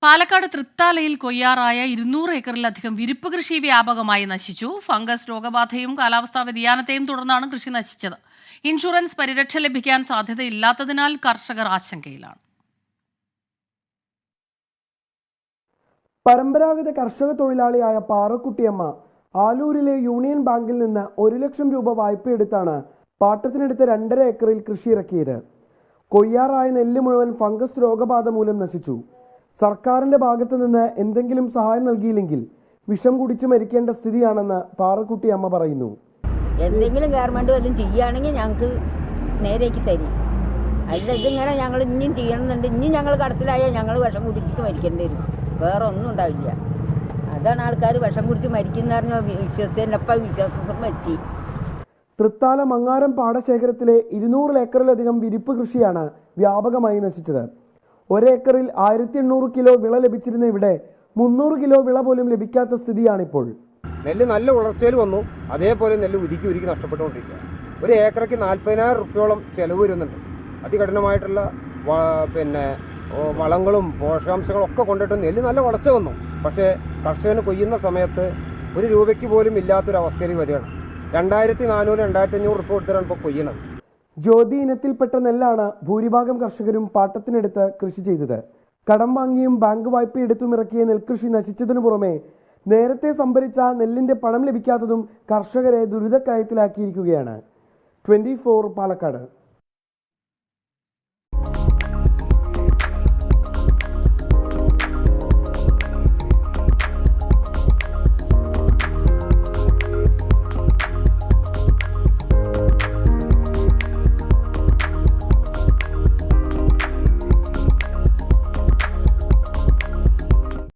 പാലക്കാട് തൃത്താലയിൽ കൊയ്യാറായ 200 ഏക്കറിലധികം വിരിപ്പ് കൃഷി വ്യാപകമായി നശിച്ചു. ഫംഗസ് രോഗബാധയും കാലാവസ്ഥാ വ്യതിയാനത്തെയും തുടർന്നാണ് കൃഷി നശിച്ചത്. ഇൻഷുറൻസ് പരിരക്ഷ ലഭിക്കാൻ സാധ്യതയില്ലാത്തതിനാൽ കർഷകർ ആശങ്കയിലാണ്. പരമ്പരാഗത കർഷക തൊഴിലാളിയായ പാറക്കുട്ടിയമ്മ ആലൂരിലെ യൂണിയൻ ബാങ്കിൽ നിന്ന് 1 ലക്ഷം രൂപ വായ്പയെടുത്താണ് പാട്ടത്തിനെടുത്ത 2.5 ഏക്കറിൽ കൃഷി ഇറക്കിയത്. കൊയ്യാറായ നെല്ല് മുഴുവൻ ഫംഗസ് രോഗബാധ മൂലം നശിച്ചു. സർക്കാരിന്റെ ഭാഗത്തു നിന്ന് എന്തെങ്കിലും സഹായം നൽകിയില്ലെങ്കിൽ വിഷം കുടിച്ച് മരിക്കേണ്ട സ്ഥിതിയാണെന്ന് പാറക്കുട്ടി അമ്മ പറയുന്നു. എന്തെങ്കിലും ഗവൺമെന്റ് വല്ലതും ചെയ്യുകയാണെങ്കിൽ ഞങ്ങൾക്ക് നേരേക്ക് തരും. അല്ല ഇതിങ്ങനെ ഞങ്ങൾ ഇനിയും ചെയ്യണമെന്നുണ്ട്. ഇനി ഞങ്ങൾ കടത്തിലായാൽ ഞങ്ങൾ വിഷം കുടിച്ചിട്ട് മരിക്കേണ്ടി വരും. വേറെ ഒന്നും ഉണ്ടാവില്ല. അതാണ് ആൾക്കാർ വിഷം കുടിച്ച് മരിക്കുന്ന വിശ്വാസം പറ്റി. തൃത്താല മങ്ങാരം പാടശേഖരത്തിലെ 200 ഏക്കറിലധികം വിരിപ്പ് കൃഷിയാണ് വ്യാപകമായി നശിച്ചത്. 1 ഏക്കറിൽ 1800 കിലോ വിള ലഭിച്ചിരുന്ന ഇവിടെ 300 കിലോ വിള പോലും ലഭിക്കാത്ത സ്ഥിതിയാണിപ്പോൾ. നെല്ല് നല്ല വളർച്ചയിൽ വന്നു, അതേപോലെ നെല്ല് ഉരുക്കി നഷ്ടപ്പെട്ടുകൊണ്ടിരിക്കുക. 1 ഏക്കറയ്ക്ക് 40,000 റുപ്യോളം ചെലവ് വരുന്നുണ്ട്. അതികഠിനമായിട്ടുള്ള വളങ്ങളും പോഷകാംശങ്ങളും ഒക്കെ കൊണ്ടിട്ട് നെല്ല് നല്ല വളർച്ച വന്നു. പക്ഷേ കർഷകന് കൊയ്യുന്ന സമയത്ത് 1 രൂപയ്ക്ക് പോലും ഇല്ലാത്തൊരവസ്ഥയിൽ വരികയാണ്. 2400-2500 റുപ്യ കൊടുത്തിട്ടാണ് ഇപ്പോൾ കൊയ്യണത്. ജ്യോതി ഇനത്തിൽപ്പെട്ട നെല്ലാണ് ഭൂരിഭാഗം കർഷകരും പാട്ടത്തിനെടുത്ത് കൃഷി ചെയ്തത്. കടം വാങ്ങിയും ബാങ്ക് വായ്പയെടുത്തും ഇറക്കിയ നെൽകൃഷി നശിച്ചതിനു പുറമെ നേരത്തെ സംഭരിച്ച നെല്ലിന്റെ പണം ലഭിക്കാത്തതും കർഷകരെ ദുരിതക്കയത്തിലാക്കിയിരിക്കുകയാണ്. 24 പാലക്കാട്.